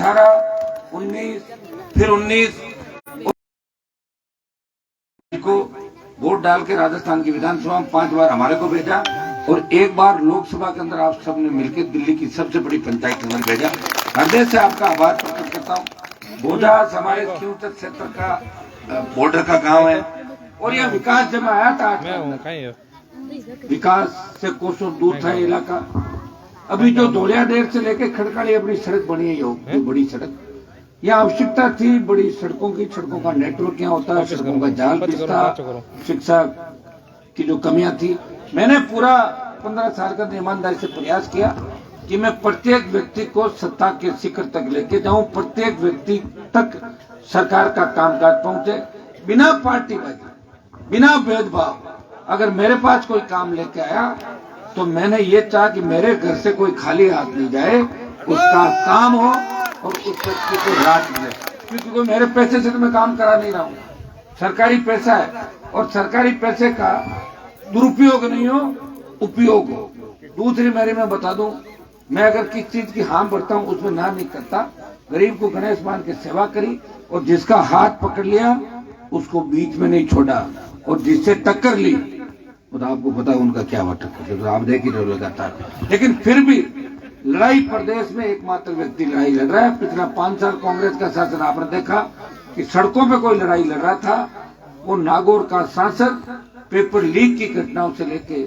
18, 19, फिर 19 को वोट डाल के राजस्थान की विधानसभा में 5 बार हमारे को भेजा और 1 बार लोकसभा के अंदर आप सबने मिलकर दिल्ली की सबसे बड़ी पंचायत के अंदर भेजा। हृदय से आपका आभार प्रकट करता हूँ। बोझास हमारे क्योंतर क्षेत्र का बॉर्डर का गांव है और यह विकास जब आया था, विकास से कोसों दूर था इलाका। अभी जो धोलियाडेर से लेके खड़काली अपनी सड़क बनी है, जो बड़ी सड़क, यहाँ आवश्यकता थी बड़ी सड़कों की। सड़कों का नेटवर्क यहाँ होता है, सड़कों का जाल पिसता, शिक्षा की जो कमियां थी। मैंने पूरा 15 साल का ईमानदारी से प्रयास किया कि मैं प्रत्येक व्यक्ति को सत्ता के शिखर तक लेके जाऊं, प्रत्येक व्यक्ति तक सरकार का कामकाज पहुंचे, बिना पार्टीबाजी, बिना भेदभाव। अगर मेरे पास कोई काम लेके आया तो मैंने ये चाहा कि मेरे घर से कोई खाली हाथ नहीं जाए, उसका काम हो और उस व्यक्ति को राहत मिले। क्योंकि कोई मेरे पैसे से तो मैं काम करा नहीं रहा हूँ, सरकारी पैसा है और सरकारी पैसे का दुरुपयोग नहीं हो, उपयोग हो। दूसरी मेरी मैं बता दूं, मैं अगर किस चीज की हाँ भरता हूँ उसमें ना नहीं करता। गरीब को गणेश मान के सेवा करी और जिसका हाथ पकड़ लिया उसको बीच में नहीं छोड़ा और जिससे टक्कर ली तो आपको पता उनका क्या हुआ टक्कर, तो आप देख ही रहे लगातार। लेकिन फिर भी लड़ाई प्रदेश में एकमात्र व्यक्ति लड़ाई लड़ रहा है। पिछला 5 साल कांग्रेस का शासन आपने देखा कि सड़कों पे कोई लड़ाई लड़ रहा था, वो नागौर का सांसद पेपर लीक की घटनाओं से लेके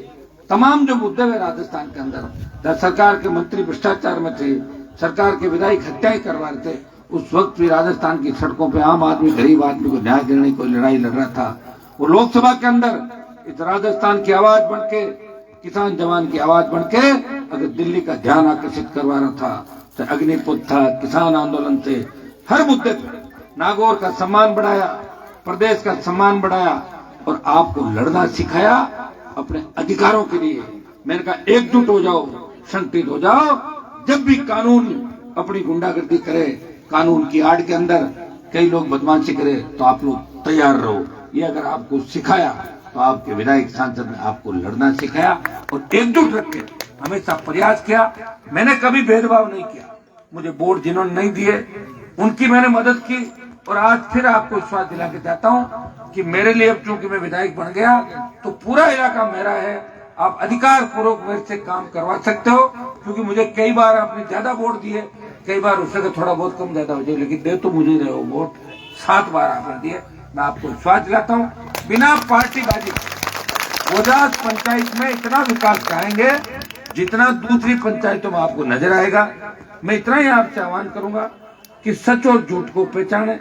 तमाम जो मुद्दे हुए राजस्थान के अंदर, सरकार के मंत्री भ्रष्टाचार में थे, सरकार के विधायक हत्याएं करवा रहे थे, उस वक्त भी राजस्थान की सड़कों पे आम आदमी, गरीब आदमी को न्याय देने की कोई लड़ाई लड़ रहा था। वो लोकसभा के अंदर इस राजस्थान की आवाज बन के, किसान जवान की आवाज बन के अगर दिल्ली का ध्यान आकर्षित करवा रहा था, तो अग्निपुत्र था, किसान आंदोलन थे, हर मुद्दे पर नागौर का सम्मान बढ़ाया, प्रदेश का सम्मान बढ़ाया और आपको लड़ना सिखाया अपने अधिकारों के लिए। मैंने कहा एकजुट हो जाओ, संगठित हो जाओ। जब भी कानून अपनी गुंडागर्दी करे, कानून की आड़ के अंदर कई लोग बदमाशी करे, तो आप लोग तैयार रहो। ये अगर आपको सिखाया तो आपके विधायक सांसद ने आपको लड़ना सिखाया और एकजुट रख के हमेशा प्रयास किया। मैंने कभी भेदभाव नहीं किया। मुझे वोट जिन्होंने नहीं दिए उनकी मैंने मदद की और आज फिर आपको विश्वास दिला के चाहता हूं कि मेरे लिए अब चूंकि मैं विधायक बन गया तो पूरा इलाका मेरा है। आप अधिकार पूर्वक मेरे से काम करवा सकते हो, क्योंकि मुझे कई बार आपने ज्यादा वोट दिए, कई बार उससे थोड़ा बहुत कम ज्यादा हो जाए, लेकिन दे तो मुझे रहे हो वोट। 7 बार आपने दिए। मैं आपको विश्वास दिलाता हूँ बिना पार्टीबाजी बोझास पंचायत में इतना विकास कराएंगे जितना दूसरी पंचायतों में आपको नजर आएगा। मैं इतना ही आपसे आह्वान करूंगा कि सच और झूठ को पहचाने,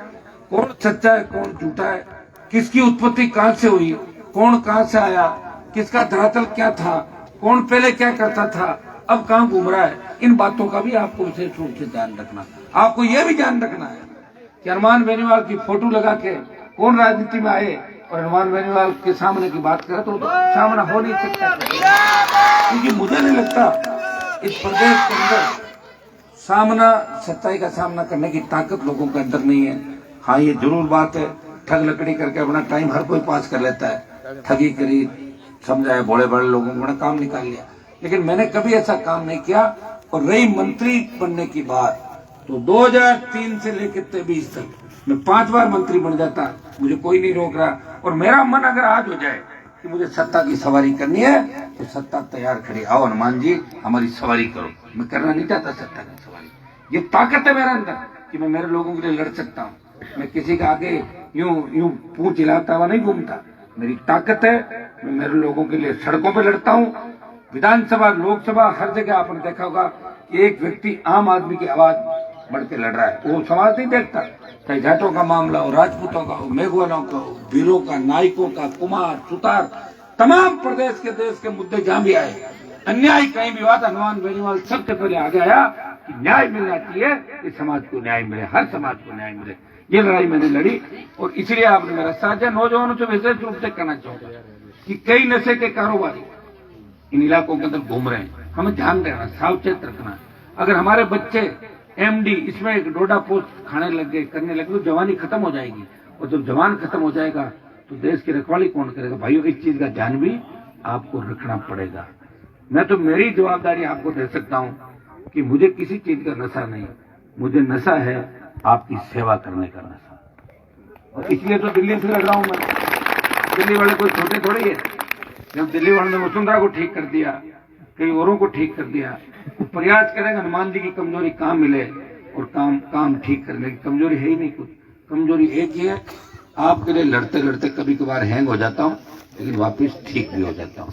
कौन सच्चा है कौन झूठा है, किसकी उत्पत्ति कहां से हुई, कौन कहां से आया, किसका धरातल क्या था, कौन पहले क्या करता था, अब कहां घूम रहा है। इन बातों का भी आपको विशेष रूप से ध्यान रखना। आपको यह भी ध्यान रखना है कि हनुमान बेनीवाल की फोटो लगा के कौन राजनीति में आए और हनुमान बेनीवाल के सामने की बात करे तो सामना हो नहीं सकता, क्योंकि मुझे नहीं लगता इस प्रदेश के अंदर सामना, सच्चाई का सामना करने की ताकत लोगों के अंदर नहीं है। हाँ, ये जरूर बात है, ठग लकड़ी करके अपना टाइम हर कोई पास कर लेता है, ठगी करी, समझाए बड़े बड़े लोगों को, बड़ा काम निकाल लिया। लेकिन मैंने कभी ऐसा काम नहीं किया। और रही मंत्री बनने की बात, तो 2003 से लेकर 23 तक मैं 5 बार मंत्री बन जाता, मुझे कोई नहीं रोक रहा। और मेरा मन अगर आज हो जाए कि मुझे सत्ता की सवारी करनी है तो सत्ता तैयार खड़ी, आओ हनुमान जी हमारी सवारी करो। मैं करना नहीं चाहता सत्ता की सवारी। ये ताकत है मेरे अंदर कि मैं मेरे लोगों के लिए लड़ सकता हूँ। मैं किसी के आगे यूं पूंछ हिलाता हुआ नहीं घूमता। मेरी ताकत है, मैं मेरे लोगों के लिए सड़कों पर लड़ता हूँ। विधानसभा, लोकसभा, हर जगह आपने देखा होगा कि एक व्यक्ति आम आदमी की आवाज बढ़ के लड़ रहा है। वो समाज नहीं देखता, चाहे जाटों का मामला हो, राजपूतों का हो, मेघवालों का हो, वीरों का, नायकों का, कुमार, सुतार, तमाम प्रदेश के देश के मुद्दे जहां भी आए, अन्याय कहीं भी हुआ, हनुमान बेनीवाल सबसे पहले आगे आया कि न्याय मिलना चाहिए, इस समाज को न्याय मिले, हर समाज को न्याय मिले। ये लड़ाई मैंने लड़ी और इसलिए आपने मेरा साथ दिया। नौजवानों से विशेष रूप से कहना चाहूंगा कि कई नशे के कारोबारी इन इलाकों के अंदर घूम रहे हैं, हमें ध्यान देना, सावचेत रखना। अगर हमारे बच्चे एमडी इसमें एक डोडा पोस्ट खाने लग गए, करने लगे, तो जवानी खत्म हो जाएगी। और जब जवान खत्म हो जाएगा तो देश की रखवाली कौन करेगा? भाइयों, इस चीज का ध्यान भी आपको रखना पड़ेगा। मैं तो मेरी जवाबदारी आपको दे सकता हूं कि मुझे किसी चीज का नशा नहीं, मुझे नशा है आपकी सेवा करने का नशा, और इसलिए तो दिल्ली से लड़ रहा हूं मैं। दिल्ली वाले कोई छोटे थोड़े ही है। जब दिल्ली वाले ने वसुंधरा को ठीक कर दिया, कई औरों को ठीक कर दिया, तो प्रयास करेंगे हनुमान जी की कमजोरी कहां मिले और काम ठीक करने की कमजोरी है ही नहीं कुछ। कमजोरी एक ही है, आपके लिए लड़ते लड़ते कभी कभार हैंग हो जाता हूं, लेकिन वापिस ठीक भी हो जाता हूं।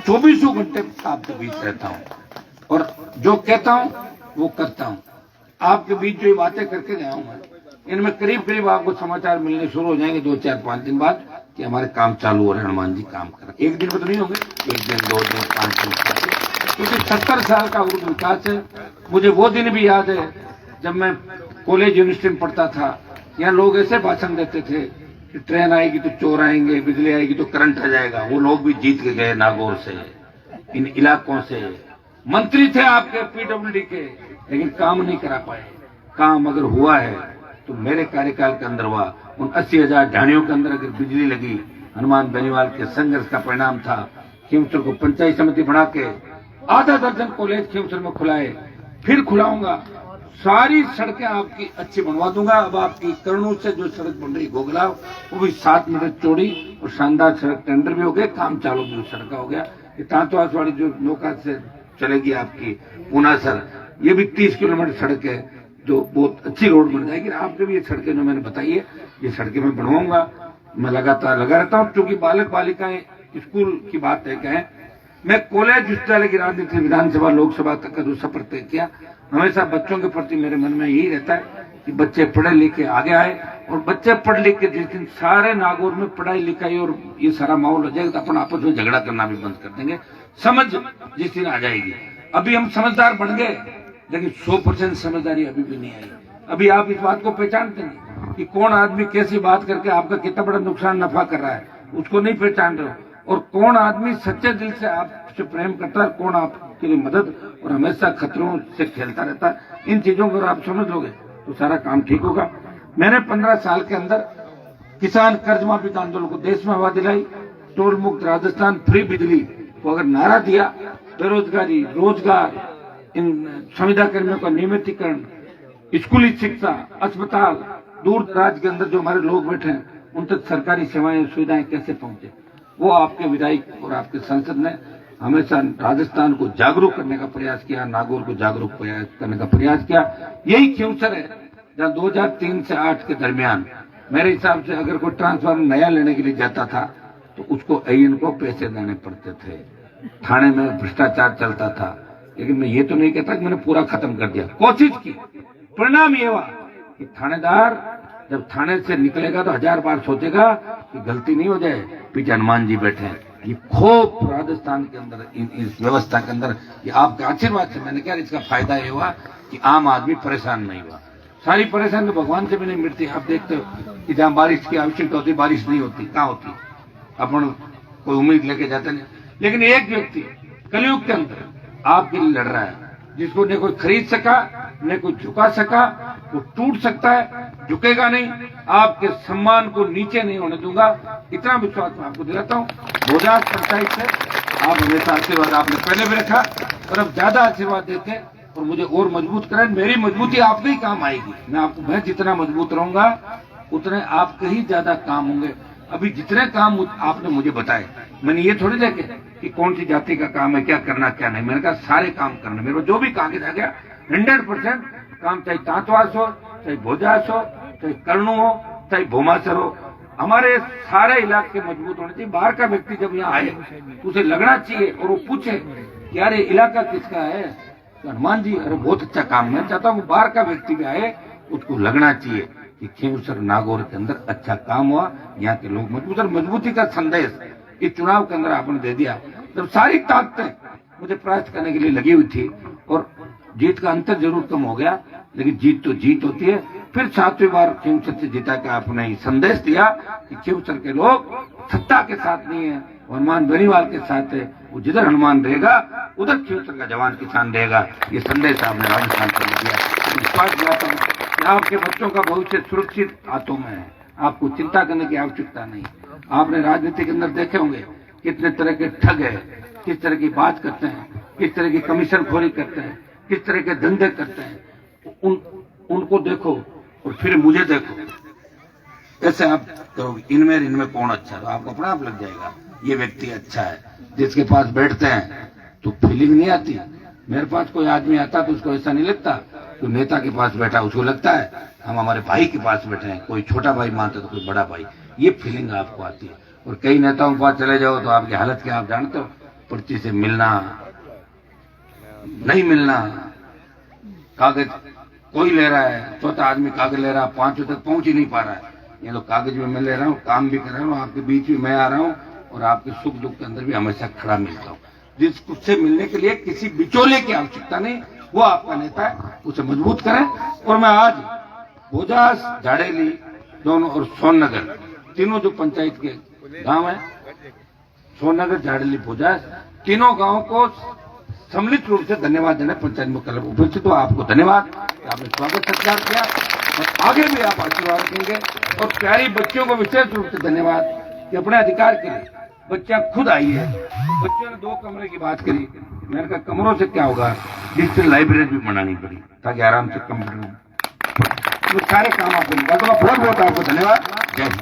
24 घंटे आपके बीच रहता हूं और जो कहता हूं वो करता हूं। आपके बीच जो बातें करके गया हूं मैं, इनमें करीब करीब आपको समाचार मिलने शुरू हो जाएंगे 2, 4, 5 दिन बाद कि हमारे काम चालू हो रहे हैं, हनुमान जी काम कर रहे। एक दिन में तो नहीं होंगे, 1 दिन, 2 दिन, 5 दिन, क्योंकि 70 साल का उर्दू विकास है। मुझे वो दिन भी याद है जब मैं कॉलेज यूनिवर्सिटी में पढ़ता था। यहाँ लोग ऐसे भाषण देते थे कि ट्रेन आएगी तो चोर आएंगे, बिजली आएगी तो करंट आ जाएगा। वो लोग भी जीत के गए नागौर से, इन इलाकों से। मंत्री थे आपके पीडब्ल्यूडी के, लेकिन काम नहीं करा पाए। काम अगर हुआ है तो मेरे कार्यकाल के अंदर हुआ। उन 80,000 ढाणियों के अंदर अगर बिजली लगी, हनुमान बेनीवाल के संघर्ष का परिणाम था। खींवसर को पंचायत समिति बना के आधा दर्जन कॉलेज खींवसर में खुलाए, फिर खुलाऊंगा। सारी सड़कें आपकी अच्छी बनवा दूंगा। अब आपकी कर्णू से जो सड़क बन रही गोगला, वो भी 7 मीटर चौड़ी और शानदार सड़क, टेंडर भी हो गए, काम चालू भी सड़क का हो गया। तांतवास वाली जो नौका से चलेगी आपकी पूनासर, ये भी 30 किलोमीटर सड़क है, जो बहुत अच्छी रोड बन जाएगी। आपके भी ये सड़कें जो मैंने बताई है, ये सड़कें मैं बनवाऊंगा। मैं लगातार लगा रहता हूँ, क्योंकि बालक बालिकाएं स्कूल की बात तय कहें। मैं कॉलेज विश्वविद्यालय की राजनीति, विधानसभा, लोकसभा तक का जो सफर तय किया, हमेशा बच्चों के प्रति मेरे मन में यही रहता है कि बच्चे पढ़े लिखे आगे आए। और बच्चे पढ़ लिख के जिस दिन सारे नागौर में पढ़ाई लिखाई और ये सारा माहौल हो जाएगा, तो अपन आपस में झगड़ा करना भी बंद कर देंगे। समझ जिस दिन आ जाएगी। अभी हम समझदार बन गए, लेकिन 100% समझदारी अभी भी नहीं आई। अभी आप इस बात को पहचानते हैं कि कौन आदमी कैसी बात करके आपका कितना बड़ा नुकसान नफा कर रहा है, उसको नहीं पहचान रहे हो। और कौन आदमी सच्चे दिल से आपसे प्रेम करता है, कौन आपके लिए मदद और हमेशा खतरों से खेलता रहता है। इन चीजों को आप समझ लोगे तो सारा काम ठीक होगा। मैंने 15 साल के अंदर किसान कर्ज माफी का आंदोलन को देश में हवा दिलाई, टोल मुक्त राजस्थान, फ्री बिजली को अगर नारा दिया, बेरोजगारी, रोजगार, इन संविदा कर्मियों का नियमितीकरण, स्कूली शिक्षा, अस्पताल, दूर दराज के अंदर जो हमारे लोग बैठे हैं, उन तक सरकारी सेवाएं सुविधाएं कैसे पहुंचे, वो आपके विधायक और आपके संसद ने हमेशा राजस्थान को जागरूक करने का प्रयास किया, नागौर को जागरूक करने का प्रयास किया। यही खींवसर है जहां 2003 से 8 के दरमियान मेरे हिसाब से अगर कोई ट्रांसफार्मर नया लेने के लिए जाता था तो उसको एन को पैसे देने पड़ते थे। थाने में भ्रष्टाचार चलता था, लेकिन मैं ये तो नहीं कहता कि मैंने पूरा खत्म कर दिया, कोशिश की। परिणाम ये हुआ कि थानेदार जब थाने से निकलेगा तो 1000 बार सोचेगा कि गलती नहीं हो जाए, पीछे हनुमान जी बैठे हैं। ये खूब राजस्थान के अंदर इस व्यवस्था के अंदर ये आपका आशीर्वाद से मैंने कहा, इसका फायदा ये हुआ कि आम आदमी परेशान नहीं हुआ। सारी परेशानी तो भगवान से भी नहीं मिलती। आप देखते हो कि जहाँ बारिश की आवश्यकता होती, बारिश नहीं होती, कहाँ होती, अपन कोई उम्मीद लेके जाते नहीं। लेकिन एक व्यक्ति कलयुग के अंदर आपके लिए लड़ रहा है, जिसको न कोई खरीद सका, न कोई झुका सका, वो टूट सकता है, झुकेगा नहीं। आपके सम्मान को नीचे नहीं होने दूंगा, इतना विश्वास मैं आपको दिलाता हूँ। भोजास पंचायत से आप हमेशा आशीर्वाद आपने पहले भी रखा, और अब ज्यादा आशीर्वाद देते और मुझे और मजबूत करें। मेरी मजबूती आपके ही काम आएगी। मैं जितना मजबूत रहूंगा उतने आपके ही ज्यादा काम होंगे। अभी जितने काम आपने मुझे बताए, मैंने ये थोड़ी देखे कि कौन सी जाति का काम है, क्या करना क्या नहीं। मैंने कहा सारे काम करना, मेरे को जो भी कागज आ गया 100% काम, चाहे तांतवास हो, चाहे भोजास हो, चाहे कर्णू हो, चाहे भोमासर हो, हमारे सारे इलाके मजबूत होने चाहिए। बाहर का व्यक्ति जब यहाँ आए तो उसे लगना चाहिए और वो पूछे कि यार ये इलाका किसका है, तो हनुमान जी, अरे बहुत अच्छा काम। मैं चाहता हूँ बाहर का व्यक्ति भी आए, उसको लगना चाहिए कि खींवसर नागौर के अंदर अच्छा काम हुआ, यहाँ के लोग मजबूत। और मजबूती का संदेश इस चुनाव के अंदर आपने दे दिया। जब सारी ताकतें मुझे प्रयास करने के लिए लगी हुई थी, और जीत का अंतर जरूर कम हो गया, लेकिन जीत तो जीत होती है। फिर 7वीं बार खींवसर से जीता के आपने ही संदेश दिया कि खींवसर के लोग सत्ता के साथ नहीं है, हनुमान बेनीवाल के साथ है। वो जिधर हनुमान रहेगा उधर खींवसर का जवान किसान रहेगा। ये संदेश आपने राजस्थान को दिया। विश्वास दिलाता हूँ कि आपके बच्चों का भविष्य सुरक्षित हाथों में है, आपको चिंता करने की आवश्यकता नहीं। आपने राजनीति के अंदर देखे होंगे कितने तरह के ठग है, किस तरह की बात करते हैं, किस तरह की कमीशन खोरी करते हैं, किस तरह के धंधे करते हैं। उनको देखो और फिर मुझे देखो। ऐसे आप करोगे, इनमें कौन अच्छा है, तो आपको अपने आप लग जाएगा ये व्यक्ति अच्छा है। जिसके पास बैठते हैं तो फीलिंग नहीं आती। मेरे पास कोई आदमी आता तो उसको ऐसा नहीं लगता तो नेता के पास बैठा, उसको लगता है हम हमारे भाई के पास बैठे हैं, कोई छोटा भाई मानता तो कोई बड़ा भाई, ये फीलिंग आपको आती है। और कई नेताओं के पास चले जाओ तो आपकी हालत क्या आप जानते हो, पर्ची से मिलना नहीं मिलना, कागज कोई ले रहा है, चौथा आदमी कागज ले रहा है, 5 तक पहुंच ही नहीं पा रहा है। ये तो कागज में मैं ले रहा हूँ, काम भी कर रहा हूँ, आपके बीच में मैं आ रहा हूँ और आपके सुख दुख के अंदर भी हमेशा खड़ा मिलता हूँ। जिससे मिलने के लिए किसी बिचौले की आवश्यकता नहीं, वो आपका नेता है, उसे मजबूत करें। और मैं आज भोजास, झाड़ेली दोनों और सोननगर तीनों जो पंचायत के गांव है, सोननगर, झाड़ेली, भोजास, तीनों गांवों को सम्मिलित रूप से धन्यवाद देना। पंचायत में कल उपस्थित हो आपको धन्यवाद, आपने स्वागत सत्कार किया और आगे भी आप आशीर्वाद देंगे। और प्यारी बच्चियों को विशेष रूप से धन्यवाद कि अपने अधिकार के लिए बच्चा खुद आई है। बच्चों ने 2 कमरे की बात करी, मैंने कहा कमरों से क्या होगा, डिजिटल लाइब्रेरी भी बनानी पड़ी ताकि आराम से कंप्यूटर में सारे काम आपको निकाल। तो बहुत बहुत आपको धन्यवाद। जय हिंद।